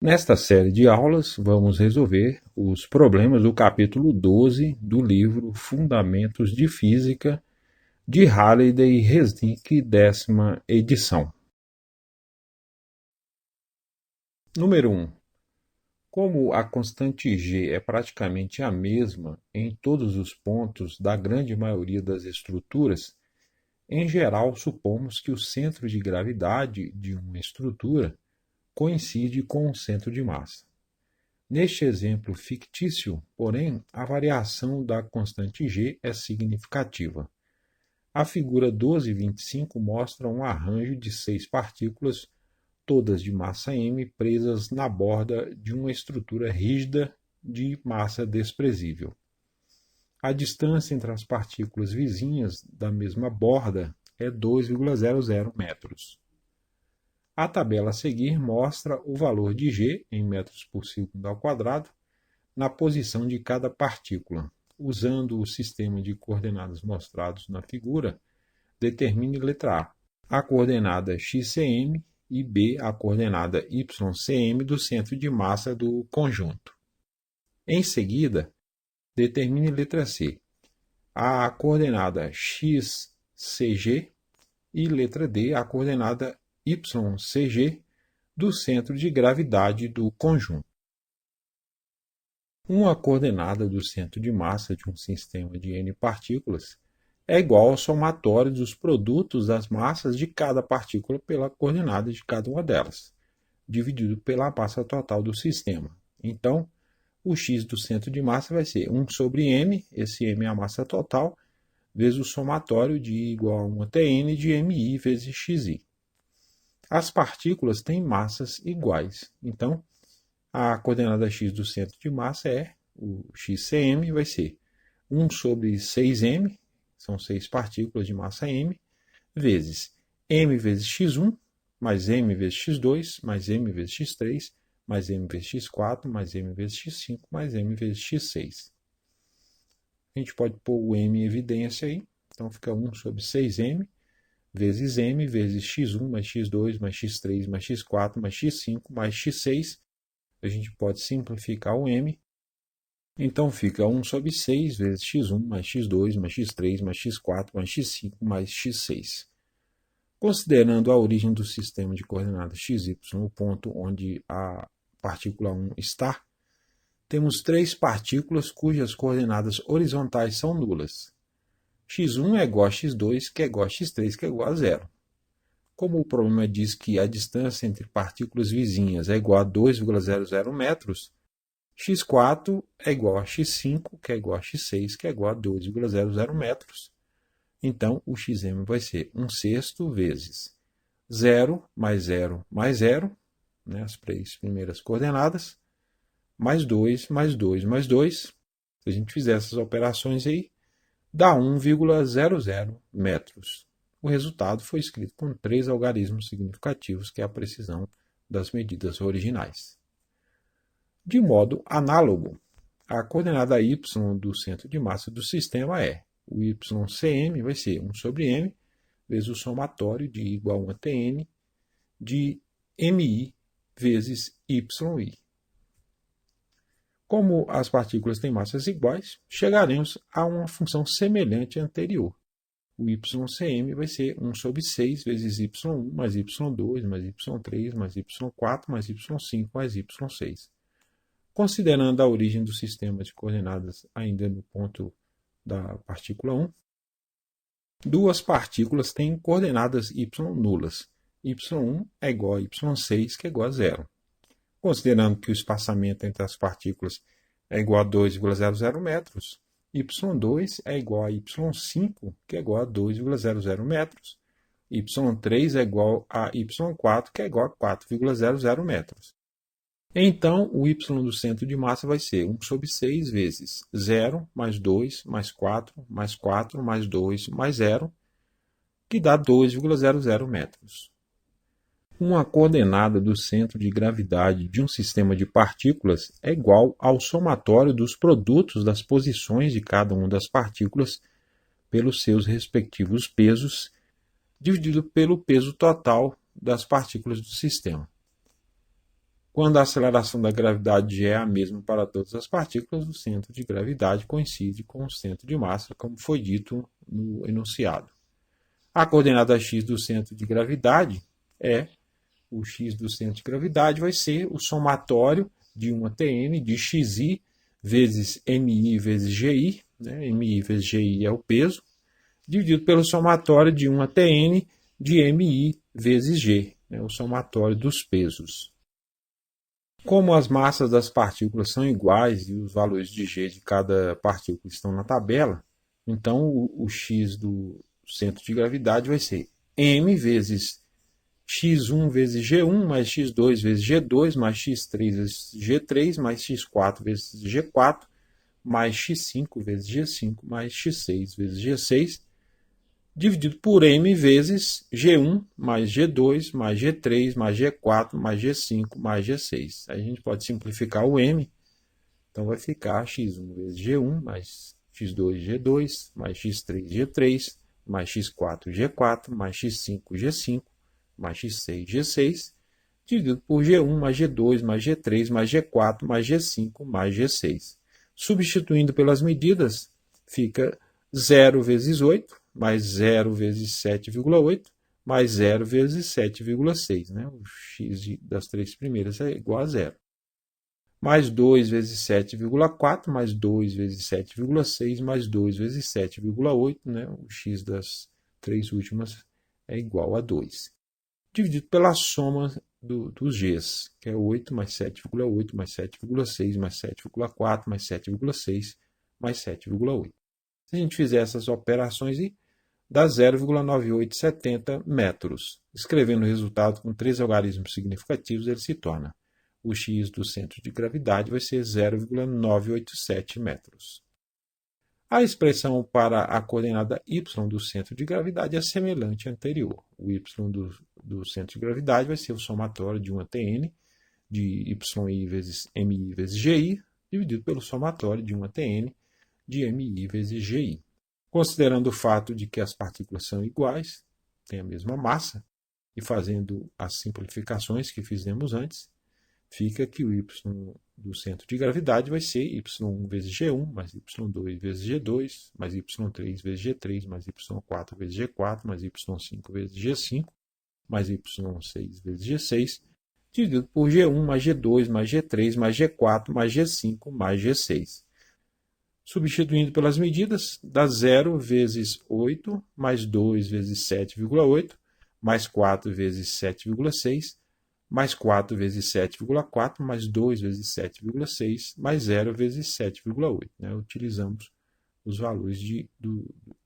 Nesta série de aulas, vamos resolver os problemas do capítulo 12 do livro Fundamentos de Física, de Halliday e Resnick, 10ª edição. Número 1. Como a constante G é praticamente a mesma em todos os pontos da grande maioria das estruturas, em geral supomos que o centro de gravidade de uma estrutura coincide com o centro de massa. Neste exemplo fictício, porém, a variação da constante G é significativa. A figura 12.25 mostra um arranjo de 6 partículas, todas de massa m, presas na borda de uma estrutura rígida de massa desprezível. A distância entre as partículas vizinhas da mesma borda é 2,00 metros. A tabela a seguir mostra o valor de G em metros por segundo ao quadrado na posição de cada partícula. Usando o sistema de coordenadas mostrados na figura, determine letra A coordenada xcm e B a coordenada ycm do centro de massa do conjunto. Em seguida, determine letra C a coordenada xcg e letra D a coordenada YCG do centro de gravidade do conjunto. Uma coordenada do centro de massa de um sistema de n partículas é igual ao somatório dos produtos das massas de cada partícula pela coordenada de cada uma delas, dividido pela massa total do sistema. Então, o x do centro de massa vai ser 1 sobre m, esse m é a massa total, vezes o somatório de igual a 1 até n de mi vezes xi. As partículas têm massas iguais, então a coordenada x do centro de massa é, o xcm vai ser 1 sobre 6m, são 6 partículas de massa m, vezes m vezes x1, mais m vezes x2, mais m vezes x3, mais m vezes x4, mais m vezes x5, mais m vezes x6. A gente pode pôr o m em evidência aí, então fica 1 sobre 6m, vezes m, vezes x1, mais x2, mais x3, mais x4, mais x5, mais x6. A gente pode simplificar o m. Então fica 1 sobre 6 vezes x1, mais x2, mais x3, mais x4, mais x5, mais x6. Considerando a origem do sistema de coordenadas xy, o ponto onde a partícula 1 está, temos 3 partículas cujas coordenadas horizontais são nulas. x1 é igual a x2, que é igual a x3, que é igual a 0. Como o problema diz que a distância entre partículas vizinhas é igual a 2,00 metros, x4 é igual a x5, que é igual a x6, que é igual a 2,00 metros. Então, o xm vai ser 1/6 vezes 0 mais 0 mais 0, né, as 3 primeiras coordenadas, mais 2 mais 2 mais 2. Se a gente fizer essas operações aí, dá 1,00 metros. O resultado foi escrito com 3 algarismos significativos, que é a precisão das medidas originais. De modo análogo, a coordenada y do centro de massa do sistema é o ycm vai ser 1 sobre m, vezes o somatório de igual a 1 até n de mi vezes yi. Como as partículas têm massas iguais, chegaremos a uma função semelhante à anterior. O ycm vai ser 1 sobre 6 vezes y1 mais y2 mais y3 mais y4 mais y5 mais y6. Considerando a origem do sistema de coordenadas ainda no ponto da partícula 1, duas partículas têm coordenadas y nulas. y1 é igual a y6, que é igual a 0. Considerando que o espaçamento entre as partículas é igual a 2,00 metros, y2 é igual a y5, que é igual a 2,00 metros, y3 é igual a y4, que é igual a 4,00 metros. Então, o y do centro de massa vai ser 1 sobre 6 vezes 0 mais 2 mais 4 mais 4 mais 2 mais 0, que dá 2,00 metros. Uma coordenada do centro de gravidade de um sistema de partículas é igual ao somatório dos produtos das posições de cada uma das partículas pelos seus respectivos pesos, dividido pelo peso total das partículas do sistema. Quando a aceleração da gravidade é a mesma para todas as partículas, o centro de gravidade coincide com o centro de massa, como foi dito no enunciado. A coordenada x do centro de gravidade o x do centro de gravidade vai ser o somatório de uma Tn de xi vezes mi vezes gi, né? Mi vezes gi é o peso, dividido pelo somatório de uma Tn de mi vezes g, né? O somatório dos pesos. Como as massas das partículas são iguais e os valores de g de cada partícula estão na tabela, então o x do centro de gravidade vai ser m vezes x1 vezes g1, mais x2 vezes g2, mais x3 vezes g3, mais x4 vezes g4, mais x5 vezes g5, mais x6 vezes g6, dividido por m vezes g1, mais g2, mais g3, mais g4, mais g5, mais g6. Aí a gente pode simplificar o m, então vai ficar x1 vezes g1, mais x2, g2, mais x3, g3, mais x4, g4, mais x5, g5, mais x6, g6, dividido por g1, mais g2, mais g3, mais g4, mais g5, mais g6. Substituindo pelas medidas, fica 0 vezes 8, mais 0 vezes 7,8, mais 0 vezes 7,6. Né? O x das três primeiras é igual a 0. Mais 2 vezes 7,4, mais 2 vezes 7,6, mais 2 vezes 7,8. Né? O x das três últimas é igual a 2. Dividido pela soma dos g's, que é 8 mais 7,8, mais 7,6, mais 7,4, mais 7,6, mais 7,8. Se a gente fizer essas operações, dá 0,9870 metros. Escrevendo o resultado com 3 algarismos significativos, ele se torna o x do centro de gravidade vai ser 0,987 metros. A expressão para a coordenada y do centro de gravidade é semelhante à anterior. O y do centro de gravidade vai ser o somatório de uma Tn de yi vezes mi vezes gi, dividido pelo somatório de uma Tn de mi vezes gi. Considerando o fato de que as partículas são iguais, têm a mesma massa, e fazendo as simplificações que fizemos antes, fica que o y do centro de gravidade vai ser y1 vezes g1, mais y2 vezes g2, mais y3 vezes g3, mais y4 vezes g4, mais y5 vezes g5, mais y6 vezes g6, dividido por g1 mais g2 mais g3 mais g4 mais g5 mais g6. Substituindo pelas medidas, dá 0 vezes 8, mais 2 vezes 7,8, mais 4 vezes 7,6, mais 4 vezes 7,4, mais 2 vezes 7,6, mais 0 vezes 7,8. Né? Utilizamos os valores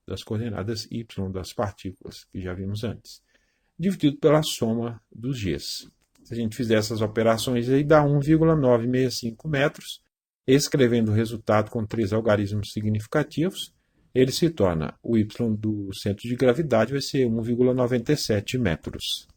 das coordenadas y das partículas, que já vimos antes, dividido pela soma dos g's. Se a gente fizer essas operações, aí dá 1,965 metros. Escrevendo o resultado com 3 algarismos significativos, ele se torna o y do centro de gravidade vai ser 1,97 metros.